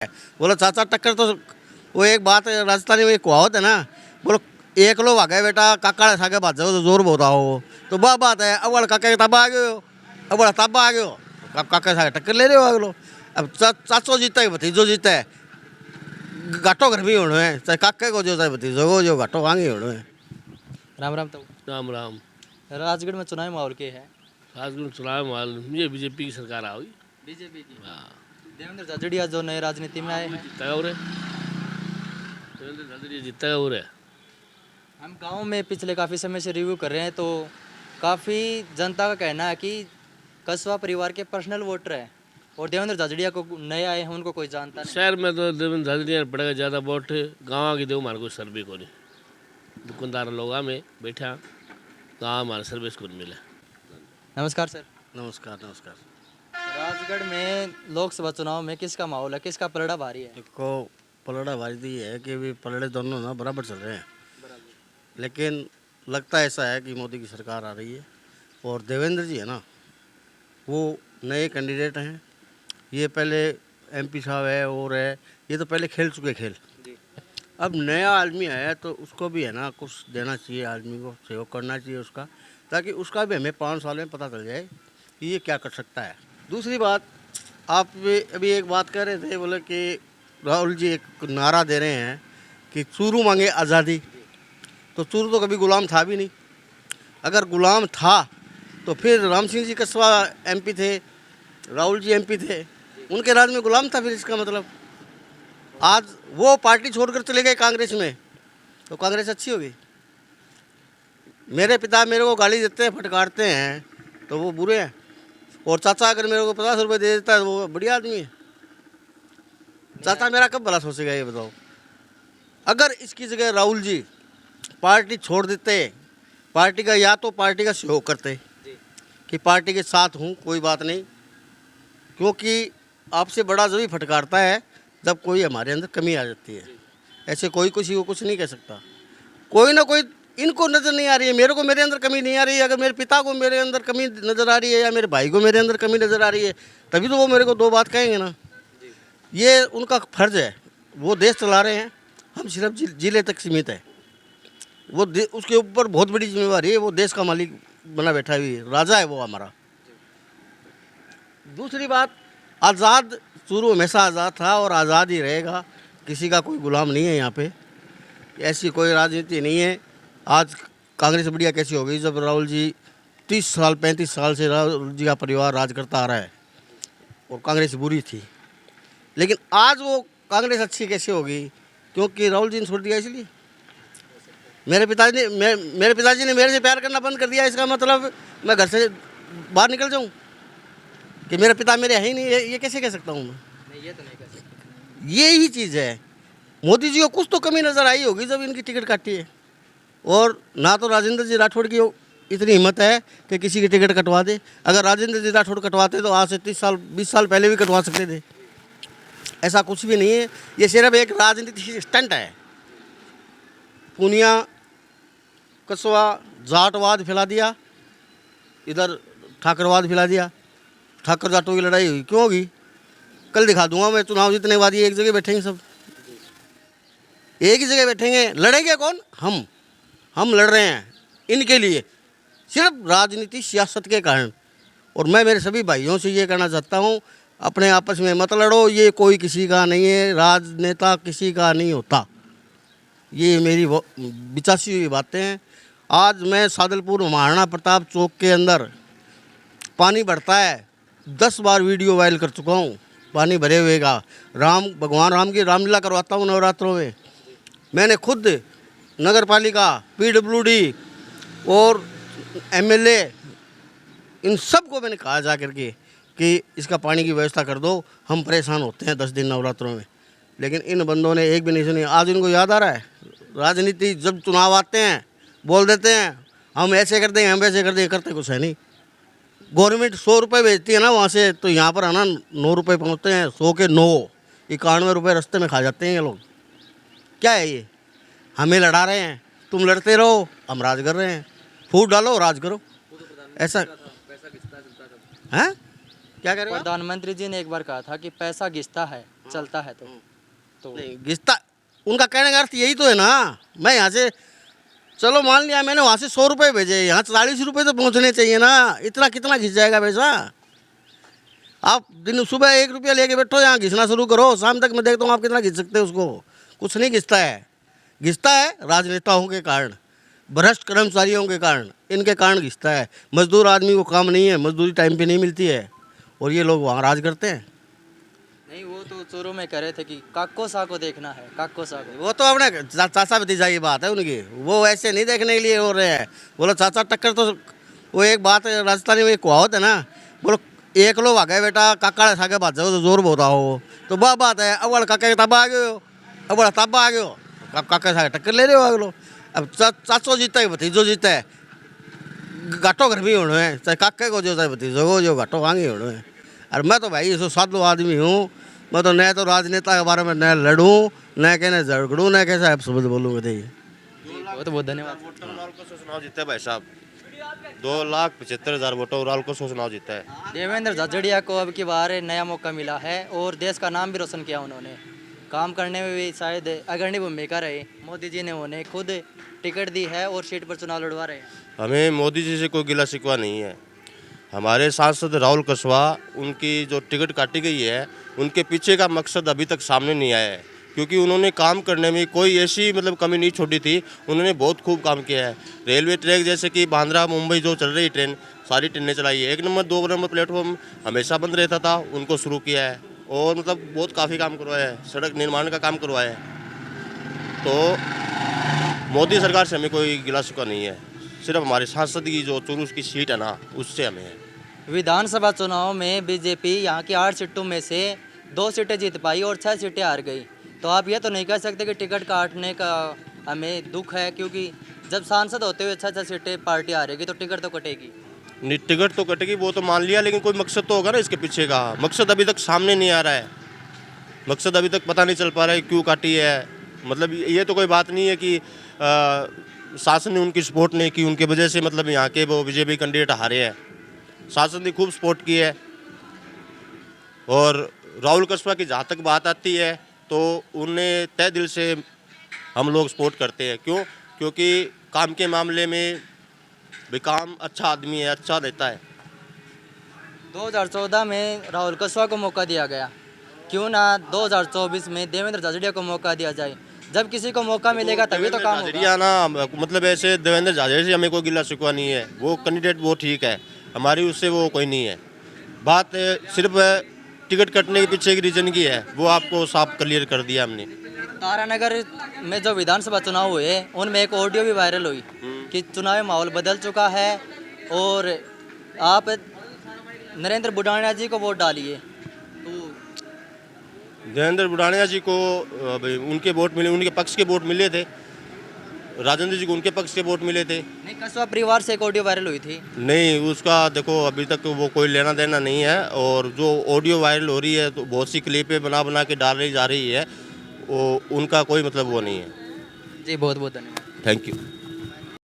बोलो चाचा टक्कर तो वो एक बात है, राजस्थानी में एक कहावत है ना, बोलो एक लोग आ गए बेटा काका सागे बात जाओ तो जोर बहुत आओ, तो वह बात है। अवल काका तबा आ गए हो, अवल तबा आ गए हो, काका सागे टक्कर ले रहे हो अगलो। अब चाचो जीता है भतीजो जीता है, घाटो घर भी होना है, चाहे काके को जो चाहे भतीजो को जो घाटो वांगे होना है। राम राम। तो राम राम। राजगढ़ में चुनाव माहौल के है? राजगढ़ चुनाव माल ये बीजेपी की सरकार आई। बीजेपी की। हाँ देवेंद्र झाझड़िया जो नए राजनीति में आए हैं। जीता हो रहे देवेंद्र झाझड़िया जीता हो रहे। हम गांव में पिछले काफ़ी समय से रिव्यू कर रहे हैं तो काफ़ी जनता का कहना है कि कस्बा परिवार के पर्सनल वोटर है और देवेंद्र झाझड़िया को नए आए हैं उनको कोई जानता नहीं। शहर में तो देवेंद्र झाझड़िया पड़ेगा ज़्यादा वोट, गाँव की दो हमारे को सर्वे को नहीं। दुकानदार लोग में बैठा गाँव हमारे सर्विस को नहीं मिला। नमस्कार सर। नमस्कार नमस्कार। राजगढ़ में लोकसभा चुनाव में किसका माहौल है, किसका पलड़ा भारी है? देखो पलड़ा भारी तो ये है कि भी पलड़े दोनों ना बराबर चल रहे हैं, लेकिन लगता ऐसा है कि मोदी की सरकार आ रही है और देवेंद्र जी है ना वो नए कैंडिडेट हैं। ये पहले एमपी साहब है और है, ये तो पहले खेल चुके खेल। अब नया आदमी आया तो उसको भी है ना कुछ देना चाहिए, आदमी को सहयोग करना चाहिए उसका, ताकि उसका भी हमें 5 साल में पता चल जाए कि ये क्या कर सकता है। दूसरी बात, आप अभी एक बात कह रहे थे, बोले कि राहुल जी एक नारा दे रहे हैं कि चूरू मांगे आज़ादी। तो चूरू तो कभी गुलाम था भी नहीं। अगर गुलाम था तो फिर राम सिंह जी कस्बा एमपी थे, राहुल जी एमपी थे, उनके राज में गुलाम था। फिर इसका मतलब आज वो पार्टी छोड़कर चले गए कांग्रेस में, तो कांग्रेस अच्छी होगी। मेरे पिता मेरे को गाली देते हैं, फटकारते हैं, तो वो बुरे हैं। और चाचा अगर मेरे को 50 रुपये दे देता है तो वो बढ़िया आदमी है। चाचा मेरा कब भला सोचेगा ये बताओ। अगर इसकी जगह राहुल जी पार्टी छोड़ देते, पार्टी का या तो पार्टी का सहयोग करते कि पार्टी के साथ हूँ कोई बात नहीं, क्योंकि आपसे बड़ा जो भी फटकारता है जब कोई हमारे अंदर कमी आ जाती है। ऐसे कोई किसी को कुछ नहीं कह सकता। कोई ना कोई इनको नज़र नहीं आ रही है, मेरे को मेरे अंदर कमी नहीं आ रही है। अगर मेरे पिता को मेरे अंदर कमी नज़र आ रही है या मेरे भाई को मेरे अंदर कमी नज़र आ रही है, तभी तो वो मेरे को 2 बात कहेंगे ना। ये उनका फर्ज है, वो देश चला रहे हैं, हम सिर्फ जिले तक सीमित है। वो उसके ऊपर बहुत बड़ी जिम्मेवारी है, वो देश का मालिक बना बैठा हुई है, राजा है वो हमारा। दूसरी बात, आज़ाद चूरू हमेशा आज़ाद था और आज़ाद ही रहेगा, किसी का कोई गुलाम नहीं है यहाँ पे। ऐसी कोई राजनीति नहीं है। आज कांग्रेस बढ़िया कैसी हो गई जब राहुल जी 30 साल 35 साल से राहुल जी का परिवार राज करता आ रहा है और कांग्रेस बुरी थी। लेकिन आज वो कांग्रेस अच्छी कैसे होगी? क्योंकि राहुल जी ने छोड़ दिया इसलिए। मेरे पिताजी ने मेरे से प्यार करना बंद कर दिया, इसका मतलब मैं घर से बाहर निकल जाऊं कि मेरे पिता मेरे है ही नहीं? ये कैसे कह सकता हूँ मैं? नहीं, ये तो नहीं कर सकते। ये ही चीज़ है। मोदी जी को कुछ तो कमी नज़र आई होगी जब इनकी टिकट काटी है। और ना तो राजेंद्र जी राठौड़ की इतनी हिम्मत है कि किसी की टिकट कटवा दे। अगर राजेंद्र जी राठौड़ कटवाते तो आज से 30 साल 20 साल पहले भी कटवा सकते थे। ऐसा कुछ भी नहीं है, ये सिर्फ एक राजनीतिक स्टंट है। पूनिया कस्बा जाटवाद फैला दिया, इधर ठाकरवाद फैला दिया। ठाकर जाटों की लड़ाई हुई, क्यों होगी? कल दिखा दूंगा मैं। चुनाव जीतने के बाद ये एक जगह बैठेंगे, सब एक ही जगह बैठेंगे। लड़ेंगे कौन? हम लड़ रहे हैं इनके लिए, सिर्फ राजनीति सियासत के कारण। और मैं मेरे सभी भाइयों से ये कहना चाहता हूँ, अपने आपस में मत लड़ो, ये कोई किसी का नहीं है, राजनेता किसी का नहीं होता। ये मेरी बिचासी हुई बातें हैं। आज मैं सादलपुर महाराणा प्रताप चौक के अंदर पानी बढ़ता है, 10 बार वीडियो वायरल कर चुका हूँ पानी भरे हुए का। भगवान राम की रामलीला करवाता हूँ नवरात्रों में। मैंने खुद नगर पालिका, PWD और MLA इन सब को मैंने कहा जा कर के कि इसका पानी की व्यवस्था कर दो, हम परेशान होते हैं 10 दिन नवरात्रों में। लेकिन इन बंदों ने एक भी नहीं सुनी। आज इनको याद आ रहा है राजनीति, जब चुनाव आते हैं बोल देते हैं हम ऐसे कर देंगे, हम वैसे कर देंगे, करते कुछ है नहीं। गवर्नमेंट 100 रुपये भेजती है ना वहाँ से, तो यहाँ पर है ना 9 रुपये पहुँचते हैं। 100 के 9, 91 रुपये रास्ते में खा जाते हैं ये लोग। क्या है ये? हमें लड़ा रहे हैं, तुम लड़ते रहो, हम राज कर रहे हैं। फूट डालो, राज करो। ऐसा हैं? क्या कह रहे हो? प्रधानमंत्री जी ने एक बार कहा था कि पैसा घिसता है चलता है तो नहीं घिसता, उनका कहने का अर्थ यही तो है ना। मैं यहाँ से, चलो मान लिया मैंने वहाँ से 100 रुपये भेजे, यहाँ 40 रुपये तो पहुँचने चाहिए ना। इतना कितना घिस जाएगा पैसा? आप दिन सुबह 1 रुपया लेके बैठो, यहाँ घिसना शुरू करो, शाम तक मैं देखता हूँ आप कितना घिस सकते हो उसको। कुछ नहीं घिसता है। घिसता है राजनेताओं के कारण, भ्रष्ट कर्मचारियों के कारण, इनके कारण घिसता है। मजदूर आदमी को काम नहीं है, मजदूरी टाइम पे नहीं मिलती है, और ये लोग वहाँ राज करते हैं। नहीं, वो तो चोरों में कह रहे थे कि काको सा को देखना है, काको सा को। वो तो अपने चाचा भतीजा की बात है उनकी, वो ऐसे नहीं देखने के लिए हो रहे हैं। बोलो चाचा टक्कर, तो वो एक बात है राजस्थानी में कहावत है ना, बोलो एक लोग आ गए बेटा काका सागे बात जाओ तो जोर बहुत हो, तो वह बात है। अवल काका के तब आ गए हो, अवल तब आ गए हो, काका सागे टक्कर ले रहे हो अगलो। अब चाचो जीता है भतीजो जीता है, घाटो घर भी होना है, चाहे काके को जो चाहे भतीजो को जो, घाटो वांगे होना है। और मैं तो भाई इसो साधु आदमी हूँ, मैं तो न तो राजनेता के बारे में न लड़ूँ, न कहने झगड़ूँ, न कैसे आप शब्द बोलूँगा। देखिए बहुत बहुत धन्यवाद। चुनाव जीता है भाई साहब, 2,75,000 वोटों राल को चुनाव जीता है। देवेंद्र झाझड़िया को अब की बार नया मौका मिला है और देश का नाम भी रोशन किया उन्होंने। काम करने में भी शायद अग्रणी भूमिका रही। मोदी जी ने उन्हें खुद टिकट दी है और सीट पर चुनाव लड़वा रहे हैं। हमें मोदी जी से कोई गिला शिकवा नहीं है। हमारे सांसद राहुल कुशवाहा, उनकी जो टिकट काटी गई है, उनके पीछे का मकसद अभी तक सामने नहीं आया है, क्योंकि उन्होंने काम करने में कोई ऐसी मतलब कमी नहीं छोड़ी थी। उन्होंने बहुत खूब काम किया है। रेलवे ट्रैक जैसे कि बांद्रा मुंबई जो चल रही ट्रेन, सारी ट्रेनें चलाई है। 1 नंबर 2 नंबर प्लेटफॉर्म हमेशा बंद रहता था, उनको शुरू किया है, और मतलब बहुत काफ़ी काम करवाया है। सड़क निर्माण का काम करवाया है। तो मोदी सरकार से हमें कोई गिला शिकवा नहीं है, सिर्फ हमारे सांसद की जो चुरूस की सीट है ना, उससे हमें है। विधानसभा चुनाव में बीजेपी यहाँ की 8 सीटों में से 2 सीटें जीत पाई और 6 सीटें हार गई। तो आप ये तो नहीं कह सकते कि टिकट काटने का हमें दुख है, क्योंकि जब सांसद होते हुए 6 सीटें पार्टी हारेगी तो टिकट तो कटेगी। नहीं, टिकट तो कटेगी, वो तो मान लिया, लेकिन कोई मकसद तो होगा ना इसके पीछे का। मकसद अभी तक सामने नहीं आ रहा है। मकसद अभी तक पता नहीं चल पा रहा है क्यों काटी है। मतलब ये तो कोई बात नहीं है कि शासन ने उनकी सपोर्ट नहीं की, उनके वजह से मतलब यहाँ के वो बीजेपी कैंडिडेट हारे हैं। शासन ने खूब सपोर्ट की है। और राहुल कुशवाहा की जहाँ तक बात आती है तो उन्हें तय दिल से हम लोग सपोर्ट करते हैं। क्यों? क्योंकि काम के मामले में भी काम अच्छा आदमी है, अच्छा देता है। 2014 में राहुल कुशवाहा को मौका दिया गया, क्यों ना 2024 में देवेंद्र झाझड़िया को मौका दिया जाए। जब किसी को मौका मिलेगा तभी तो काम होगा। झाझड़िया ना, मतलब ऐसे देवेंद्र झाझड़िया से हमें कोई गिला शिकवा नहीं है। वो कैंडिडेट वो ठीक है, हमारी उससे वो कोई नहीं है। बात सिर्फ टिकट कटने के पीछे की रीजन की है, वो आपको साफ क्लियर कर दिया हमने। तारानगर में जो विधानसभा चुनाव हुए उनमें एक ऑडियो भी वायरल हुई कि चुनावी माहौल बदल चुका है और आप नरेंद्र बुढ़ानिया जी को वोट डालिए। तो देवेंद्र बुढ़ानिया जी को उनके वोट मिले, उनके पक्ष के वोट मिले थे। राजेंद्र जी को उनके पक्ष के वोट मिले थे। नहीं, कुशवाहा परिवार से एक ऑडियो वायरल हुई थी। नहीं, उसका देखो अभी तक वो कोई लेना देना नहीं है। और जो ऑडियो वायरल हो रही है तो बहुत सी क्लिपें बना बना के डाली जा रही है, वो उनका कोई मतलब वो नहीं है। जी बहुत बहुत धन्यवाद। Thank you.